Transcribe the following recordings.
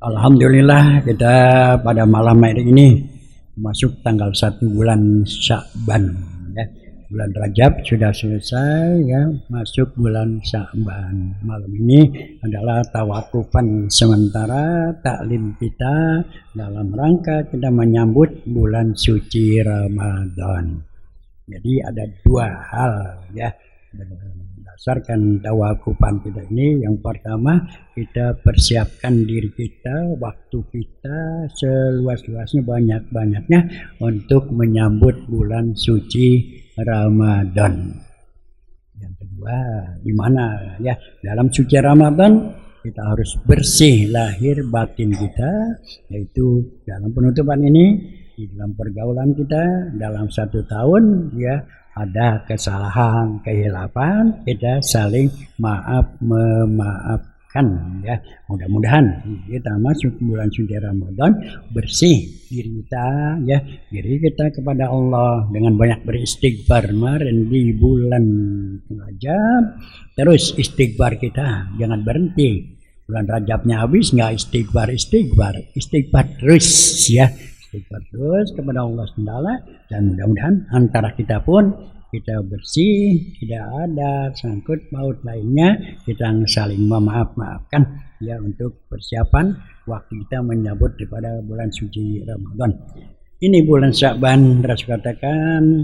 Alhamdulillah kita pada malam hari ini masuk tanggal 1 bulan Sya'ban ya. Bulan Rajab sudah selesai ya, masuk bulan Sya'ban. Malam ini adalah tawakufan sementara taklim kita dalam rangka kita menyambut bulan suci Ramadan. Jadi ada dua hal ya. Berdasarkan tawakufan kita ini, yang pertama kita persiapkan diri kita, waktu kita seluas-luasnya, banyak-banyaknya untuk menyambut bulan suci Ramadan. Yang kedua, di mana ya dalam suci Ramadan kita harus bersih lahir batin kita, yaitu dalam penutupan ini, di dalam pergaulan kita dalam 1 tahun ya, ada kesalahan, kehilapan, kita saling memaafkan ya. Mudah-mudahan kita masuk bulan suci Ramadan bersih diri kita ya, diri kita kepada Allah dengan banyak beristighfar. Kemarin di bulan Rajab terus istighfar kita, jangan berhenti. Bulan Rajabnya habis nggak istighfar terus ya. Istighfar terus kepada Allah SWT, dan mudah-mudahan antara kita pun kita bersih, tidak ada sangkut paut lainnya, kita saling memaafkan ya, untuk persiapan waktu kita menyambut daripada bulan suci Ramadan. Ini bulan Sya'ban, Rasul katakan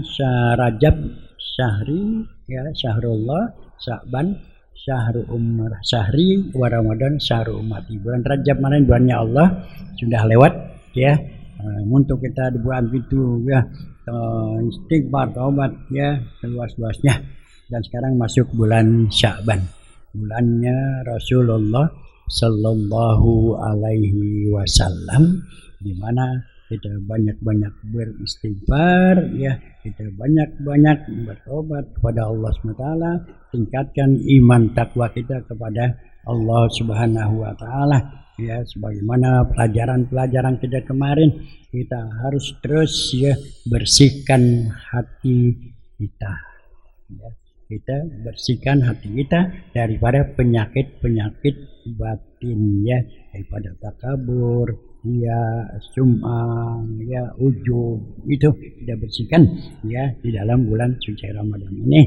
Rajab syahri ya, syahrullah, Sya'ban syahru umrah syahri, wa Ramadan syahru ummati. Bulan Rajab kemarin bulannya Allah sudah lewat ya. Untuk kita di bulan itu ya, istighfar, taubat ya seluas-luasnya. Dan sekarang masuk bulan Sya'ban, bulannya Rasulullah Sallallahu Alaihi Wasallam, di mana kita banyak-banyak beristighfar ya, kita banyak-banyak bertobat kepada Allah SWT, tingkatkan iman takwa kita kepada Allah Subhanahu wa Ta'ala ya, sebagaimana pelajaran-pelajaran kita kemarin, kita harus terus ya bersihkan hati kita ya. Kita bersihkan hati kita daripada penyakit-penyakit batin ya, daripada takabur ya, sum'ah ya, ujub, itu kita bersihkan ya di dalam bulan suci Ramadan ini.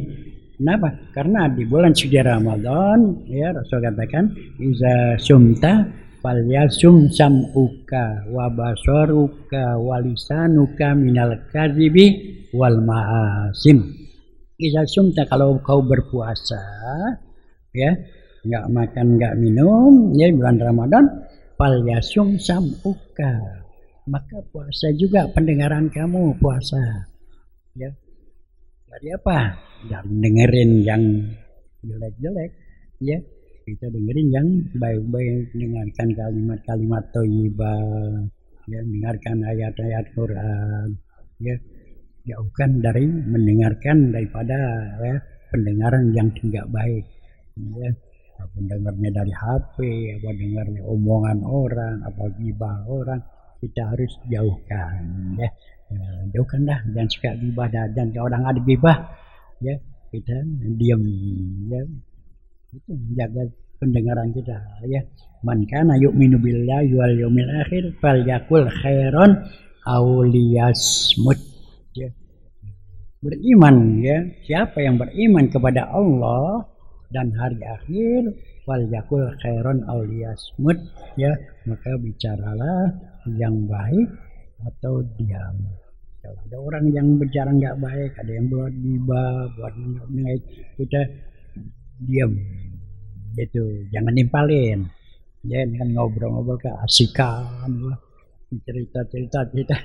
Kenapa? Karena di bulan suci Ramadan ya, Rasul katakan iza sumta falyasum sam'uka wa basaruka wa lisanuka minal kadhibi wal ma'asim. Iza sumta, kalau kau berpuasa ya, enggak makan enggak minum ya bulan Ramadan, falyasum sam'uka, maka puasa juga pendengaran kamu, puasa ya. Dari apa? Dari dengerin yang jelek-jelek ya, kita dengerin yang baik-baik, dengarkan kalimat-kalimat thayyibah ya, dengarkan ayat-ayat Quran ya, jauhkan dari mendengarkan daripada ya, pendengaran yang tidak baik ya, apa dengarnya dari HP, apa dengarnya omongan orang, apa gibah orang, kita harus jauhkan ya. Jauhkanlah, jangan suka gibah, dan kalau orang ada gibah ya kita diam ya, itu menjaga pendengaran kita ya. Man kana yu'minu billahi wal yawmil akhir falyakul khairan aw liyasmut ya. Beriman ya, siapa yang beriman kepada Allah dan hari akhir, falyakul khairan aw liyasmut ya, maka bicaralah yang baik atau diam. Kalau ada orang yang bicara nggak baik, ada yang buat gibah, buat baik, kita diam gitu, jangan nimpalin ya, dengan ngobrol-ngobrol keasikan cerita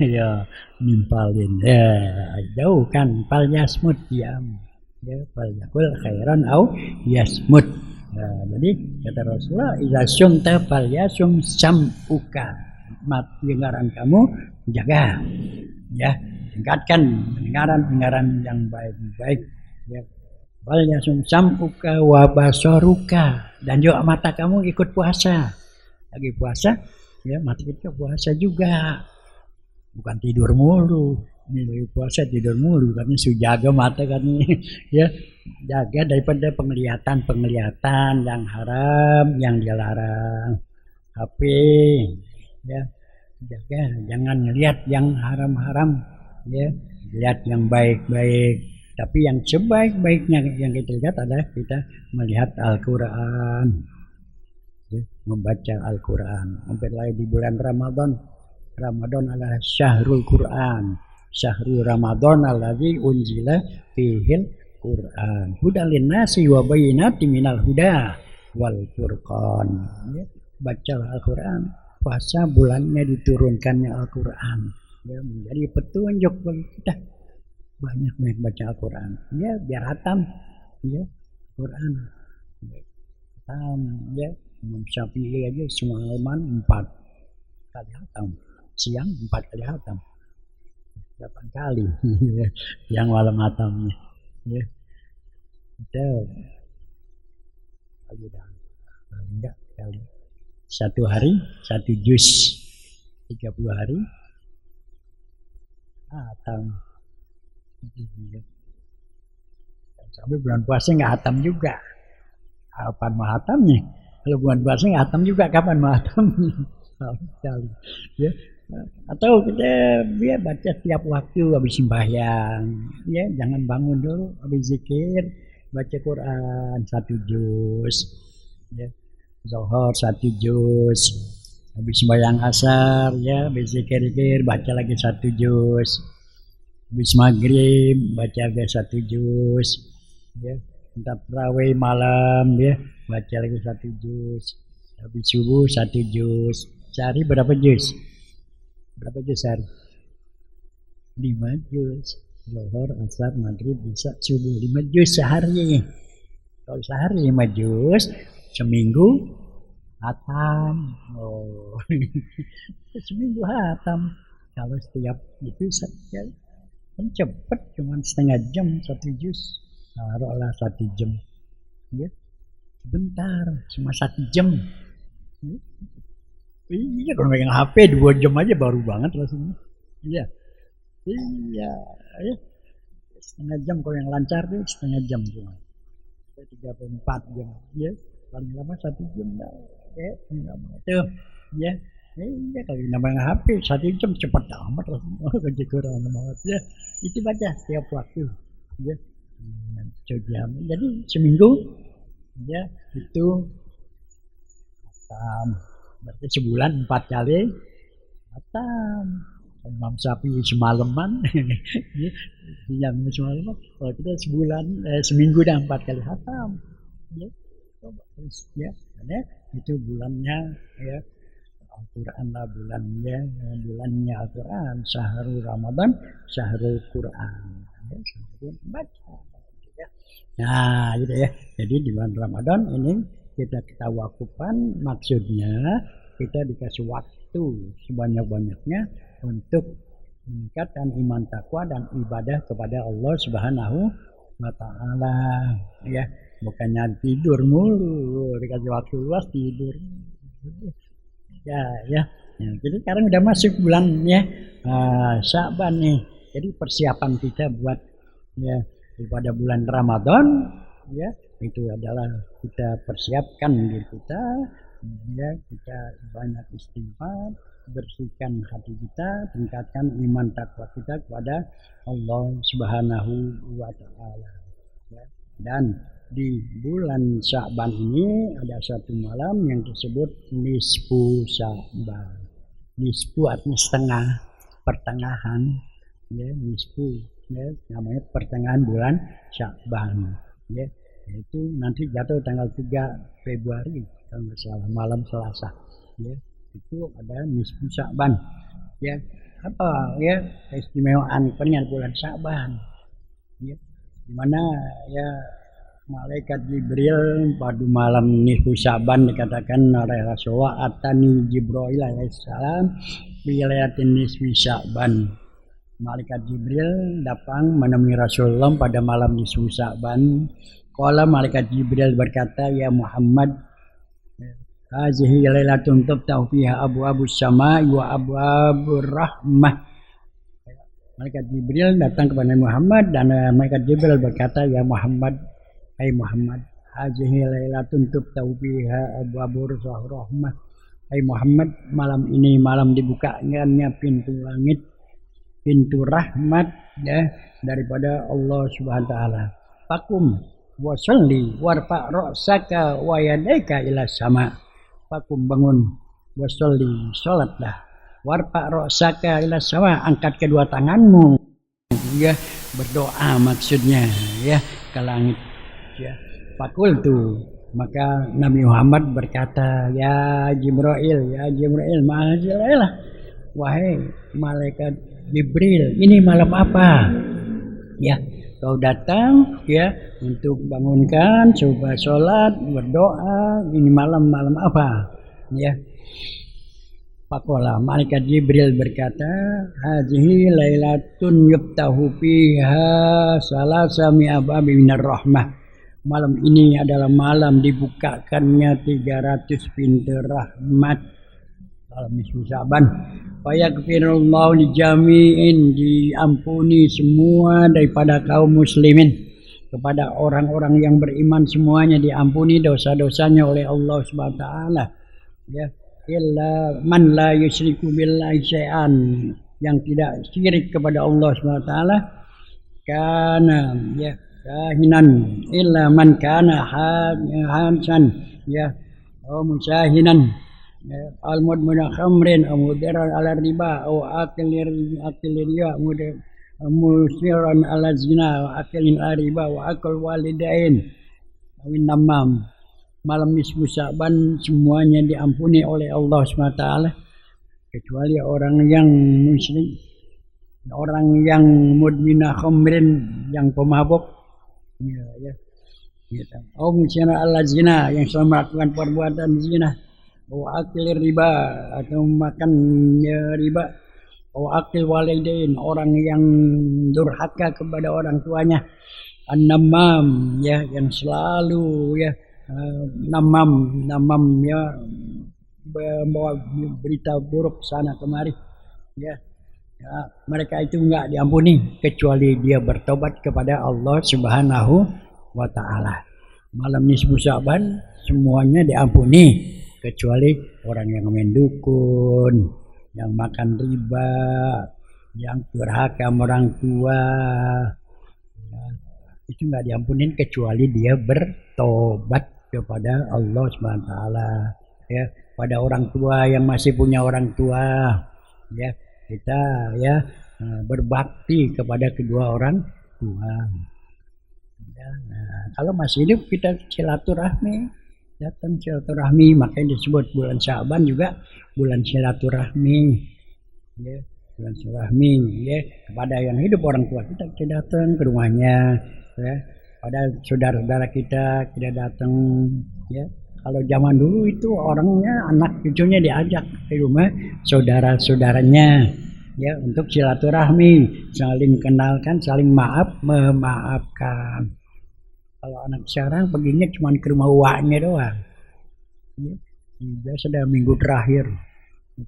ya, nimpalin ya, jauhkan. Falyasmut, diam ya, falyakul khairan au yasmut. Nah, jadi kata Rasulullah, idza sumta falyasum sam'uka, pendengaran kamu jaga ya, tingkatkan pendengaran yang baik-baik ya. Falyasum sam'uka wa basaruka, dan juga mata kamu ikut puasa. Lagi puasa ya, mata kita puasa juga, bukan tidur mulu. Ini lagi puasa tidur mulu, karena sudah jaga mata kan ya, jaga daripada penglihatan yang haram yang dilarang HP, ya, jaga, jangan lihat yang haram-haram, ya, lihat yang baik-baik. Tapi yang sebaik-baiknya yang kita lihat adalah kita melihat Al-Quran, ya, membaca Al-Quran. Apalagi di bulan Ramadan, Ramadan adalah syahrul Quran, syahrul Ramadan alladzi unzila fihil Quran. Hudal linnasi wa bayyinatin minal huda wal furqan. Ya, baca Al-Quran. Puasa bulannya diturunkannya Al-Quran, ya, menjadi petunjuk bagi kita. Banyak baca Al-Quran, ya, biar hatam, ya, Quran, hatam, ya. Imam Syafi'i aja semalaman 4 kali hatam, siang 4 kali hatam, 8 kali, yang malam hatamnya, ya. Kita kali dah, enggak kali. 1 hari 1 juz, 30 hari hatam. Sampai bulan puasa nggak hatam juga. Kapan mau hatamnya? Kalau bulan puasa nggak hatam juga, kapan mau hatamnya? Ya. Atau kita ya, baca setiap waktu habis sembahyang, ya, jangan bangun dulu habis zikir, baca Quran 1 juz, ya. Zuhur 1 juz, habis sembahyang asar, ya, habis zikir baca lagi 1 juz, habis maghrib baca lagi 1 juz, ya, entah tarawih malam, ya, baca lagi 1 juz, habis subuh 1 juz. Sehari berapa juz? Berapa juz sehari? 5 juz. Zuhur, asar, maghrib, isya, subuh, 5 juz sehari. Kalau sehari 5 juz, seminggu hatam. Oh. Seminggu hatam. Kalau setiap itu ya, kan cepet, cuma setengah jam 1 juz. Taruhlah 1 jam, ya, sebentar, cuma 1 jam, ya. Iya, kalau megang HP 2 jam aja baru banget rasanya. Iya, iya, ya. Setengah jam kalau yang lancar tuh setengah jam cuma. 34 jam, ya, paling lama 1 jam lah, ya, tuh, ya. Iya, kalau namanya HP 1 jam cepat amat rasanya. Kerja Quran banget, ya. Itu baca setiap waktu, ya. Jam. Jadi seminggu, ya, itu hatam. Berarti sebulan 4 kali hatam. Imam Syafi'i semalaman, ya, semalaman. Kalau kita sebulan, seminggu dah 4 kali hatam, ya. Ya, karena itu bulannya, ya, Al-Quran lah bulannya Al-Quran, syahrul Ramadan, syahrul Quran, ya, syahrul baca. Nah, gitu ya. Jadi di bulan Ramadan ini kita wakufkan, maksudnya kita dikasih waktu sebanyak-banyaknya untuk meningkatkan iman takwa dan ibadah kepada Allah Subhanahu wa Ta'ala, ya. Bukannya tidur mulu, dikasih waktu luas tidur. Ya, ya. Nah, jadi sekarang udah masuk bulannya Sya'ban nih. Jadi persiapan kita buat, ya, pada bulan Ramadan, ya, itu adalah kita persiapkan diri kita, ya, kita banyak istighfar, bersihkan hati kita, tingkatkan iman takwa kita kepada Allah Subhanahu wa Ta'ala, ya. Dan di bulan Sya'ban ini ada satu malam yang disebut nisfu Sya'ban. Nisfu artinya setengah, pertengahan, ya, nisfu, ya, namanya pertengahan bulan Sya'ban, ya. Itu nanti jatuh tanggal 3 Februari kalau nggak salah, malam Selasa, ya. Itu ada nisfu Sya'ban, ya. Apa, ya, keistimewaan pernyataan bulan Sya'ban, ya, dimana, ya, malaikat Jibril pada malam nisfu Sya'ban dikatakan oleh Rasulullah, atani Jibril alaihissalam bilayatin nisfu Sya'ban. Malaikat Jibril datang menemui Rasulullah pada malam nisfu Sya'ban. Qala, malaikat Jibril berkata, ya Muhammad, hazihi lailatun tuftahu fiha abwabus samaa'i wa abwabur rahmah. Malaikat Jibril datang kepada Muhammad dan malaikat Jibril berkata, ya Muhammad, hai Muhammad, hazihi lailatun tuftahu fiha abwabur rahmah. Hai Muhammad, malam ini malam dibukakannya pintu langit, pintu rahmat ya daripada Allah Subhanahu wa taala. Fakum wa sholli warfa ra'saka wa yadaika ila sama. Fakum bangun wa sholli salatlah warfa ra'saka ila sama, angkat kedua tanganmu ya berdoa maksudnya ya ke langit ya. Fakul tuh maka Nabi Muhammad berkata, ya Jibril ma'azilah, wahai malaikat Jibril, ini malam apa? Ya, kau datang ya untuk bangunkan, coba sholat, berdoa. Ini malam apa? Ya. Pakola malaikat Jibril berkata, hadhihi lailatun yuftahu fiha salasa mi'ababi minar rahmah. Malam ini adalah malam dibukakannya 300 pintu rahmat. Malam nisfu Sya'ban. Fayagfirullahu lijami'in, diampuni semua daripada kaum muslimin. Kepada orang-orang yang beriman semuanya diampuni dosa-dosanya oleh Allah Subhanahu wa taala. Ya, illa man la yusyriku billahi syai'an, yang tidak syirik kepada Allah Subhanahu wa taala, kana ya kahinan illa man kana hansan ya musyahinan al-mudmina khamrin aw mudiran ala riba aw akilir riba musiran ala zina wa akilin ala riba wa akal walidain awin namam. Malam nisfu Sya'ban semuanya diampuni oleh Allah SWT kecuali orang yang musyrik, orang yang mudmina khamrin, yang pemabuk ya. Oh musyana ala zina, yang selalu melakukan perbuatan zina. Oh akil riba, atau makan riba. Oh akil walidain, orang yang durhaka kepada orang tuanya. An-namam ya, yang selalu ya namam ya, membawa berita buruk sana kemari ya. Ya, mereka itu enggak diampuni kecuali dia bertobat kepada Allah Subhanahu wa taala. Malam nisfu Sya'ban semuanya diampuni kecuali orang yang main dukun, yang makan riba, yang durhaka orang tua. Ya, itu enggak diampuni kecuali dia bertobat kepada Allah Subhanahu wa taala. Ya, pada orang tua yang masih punya orang tua ya, kita ya berbakti kepada kedua orang tua. Ya, nah, kalau masih hidup kita silaturahmi, datang silaturahmi, makanya disebut bulan Sya'ban juga bulan silaturahmi. Ya, bulan silaturahmi ya, kepada yang hidup orang tua kita datang ke rumahnya ya. Pada saudara-saudara kita datang ya. Kalau zaman dulu itu orangnya anak cucunya diajak ke rumah saudara-saudaranya ya untuk silaturahmi, saling kenalkan, saling memaafkan. Kalau anak sekarang perginya cuma ke rumah uaknya doang. Ya, biasa sudah minggu terakhir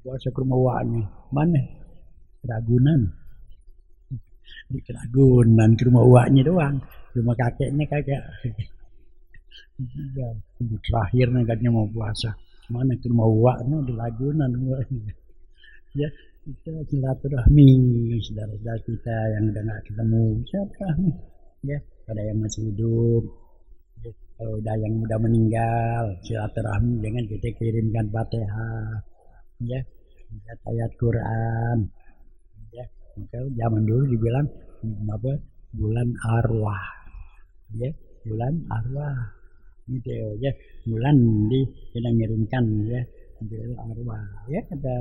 puasa ke rumah uaknya. Mana? Ragunan. Di Ragunan ke rumah uaknya doang. Rumah kakeknya kagak. Ya, minggu terakhir katanya mau puasa. Mana ke rumah uaknya di Ragunan. Ya, kita silaturahmi saudara-saudara kita yang udah nggak ketemu, silaturahmi ya. Pada yang masih hidup ya. Kalau udah yang udah meninggal silaturahmi dengan kita kirimkan Fatihah ya, ayat Quran ya. Maka zaman dulu dibilang apa, bulan arwah ya, bulan arwah gitu ya, bulan kita ngirimkan ya arwah ya. Kata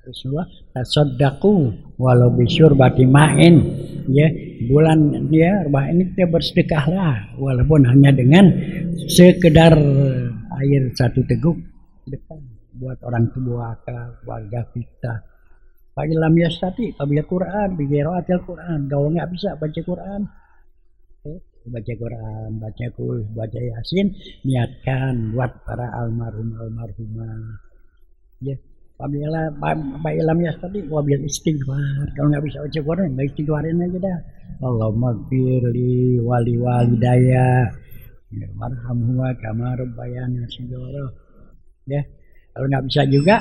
Rasulullah, tasaddaqu walau bisyurbati ma'in ya, bulan ya arwah ini kita bersedekahlah walaupun hanya dengan sekedar air satu teguk sedekah buat orang tua keluarga kita. Pak Ilham Yastati baca Quran, biqiraatil Quran. Kalau nggak bisa baca Quran, baca Quran, baca Yasin, niatkan buat para almarhumah. Ya, Pak Ilham Yastati wabil istighfar. Kalau nggak bisa baca Quran, baik istighfarin aja dah. Allahumma gfirli wali walidaya warhamhuma kama rabbayani shaghira. Ya. Kalau nggak bisa juga,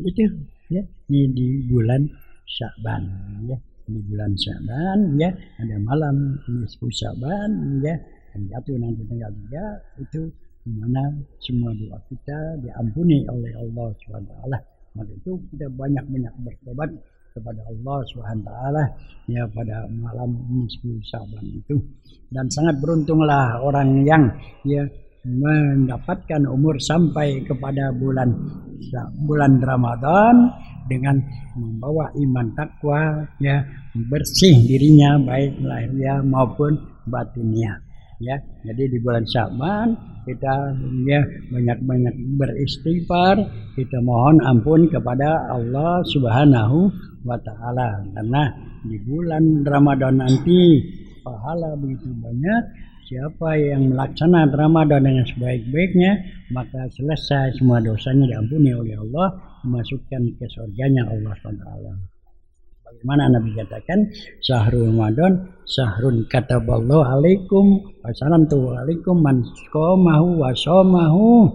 itu ya, ini di bulan Sya'ban ya, di bulan Sya'ban ya, ada malam nisfu Sya'ban ya, yang jatuh nanti tanggal 3 itu dimana semua doa kita diampuni oleh Allah SWT. Maka itu kita banyak-banyak bertobat kepada Allah SWT ya pada malam nisfu Sya'ban itu. Dan sangat beruntunglah orang yang ya mendapatkan umur sampai kepada bulan Ramadan dengan membawa iman takwa ya, bersih dirinya baik lahiriah maupun batinnya ya. Jadi di bulan Sya'ban kita ya banyak-banyak beristighfar, kita mohon ampun kepada Allah Subhanahu wa taala, karena di bulan Ramadan nanti pahala begitu banyak. Siapa yang melaksanakan Ramadan dengan sebaik-baiknya, maka selesai semua dosanya diampuni oleh Allah, dimasukkan ke surganya Allah SWT. Bagaimana Nabi katakan, syahrul Ramadan, syahrun kataballahu alaikum, wassalamtu alaikum man qomahu wa shomahu.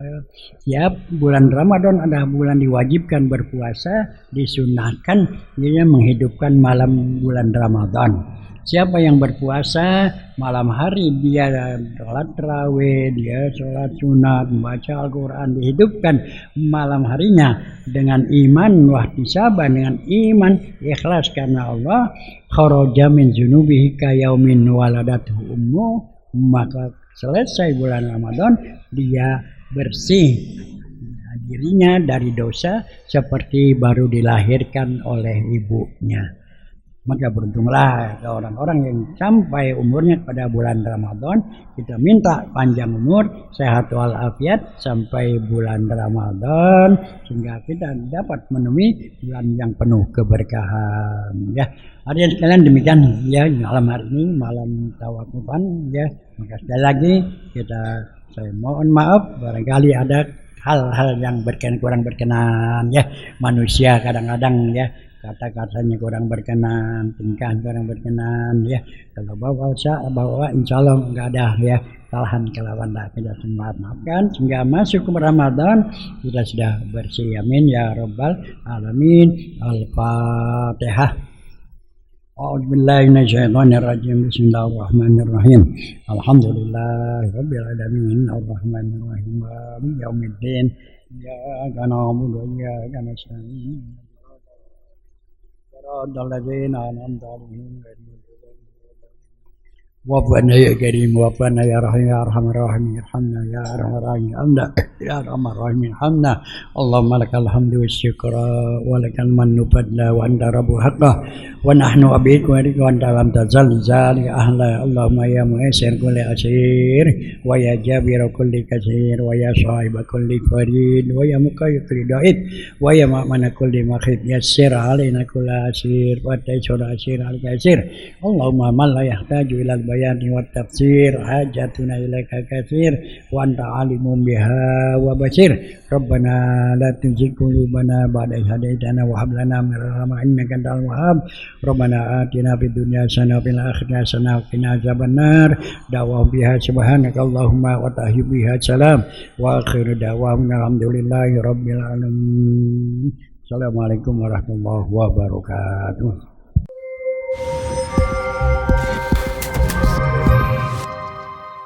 Setiap bulan Ramadan adalah bulan diwajibkan berpuasa, disunahkan dia menghidupkan malam bulan Ramadan. Siapa yang berpuasa malam hari, dia sholat tarawih, dia sholat sunat, membaca Al-Quran, dihidupkan malam harinya dengan iman, wahtisaban, dengan iman, ikhlas karena Allah, kharaja min junubihi kayaumin waladatuhu ummu, maka selesai bulan Ramadan dia bersih dirinya dari dosa seperti baru dilahirkan oleh ibunya. Maka beruntunglah orang-orang yang sampai umurnya pada bulan Ramadan. Kita minta panjang umur, sehat walafiat sampai bulan Ramadan, sehingga kita dapat menemui bulan yang penuh keberkahan ya. Hadirin sekalian, demikian ya malam hari ini, malam tawakufan ya. Maka sekali lagi saya mohon maaf barangkali ada hal-hal yang kurang berkenan ya. Manusia kadang-kadang ya kata-katanya kurang berkenan, tingkah kurang berkenan ya. Kalau bawa insya Allah nggak ada ya kesalahan kelawan kita semua maafkan, sehingga masuk ke Ramadan kita sudah bersih. Amin ya rabbal alamin. Al-Fatihah. A'udzubillahi minasyaitonirrajim. Bismillahirrahmanirrahim. Alhamdulillahirabbil alamin. Arrahmanirrahim. Maliki yaumiddin. Iyyaka na'budu wa iyyaka nasta'in. Alladzina an'amta 'alaihim Wabbana ya karim, wabbana ya rahim, ya arhamar rahimin, irhamna ya arhamar rahimin, hamda ya arhamar rahimin, hamda. Allahumma lakal hamdu wasyukra wa lakal mannu fadla wa anta rabbu haqqah wa nahnu abidku wa anta lam tazal zalika ahla. Allahumma ya mu'assir kulli asir wa ya jabir kulli kasir wa ya sahiba kulli farid wa ya muqayyid kulli da'id wa ya ma'mana kulli makhid yassir alaina kulla asir wa taysur asir al-kasir. Allahumma man la yahtaju ila bayani wa tafsir hajatuna ilaika katsir wa anta alimun biha wa basir. Rabbana la tuzigh qulubana ba'da idh hadaitana wa hab lana min rahmatika innaka antal wahhab. Rabbana atina fid dunya hasanah wa fil akhirati hasanah wa qina adzabannar. Da'wa biha subhanaka Allahumma wa tahiyyu biha salam wa akhiru da'wana alhamdulillahi rabbil alamin. Assalamualaikum warahmatullahi wabarakatuh.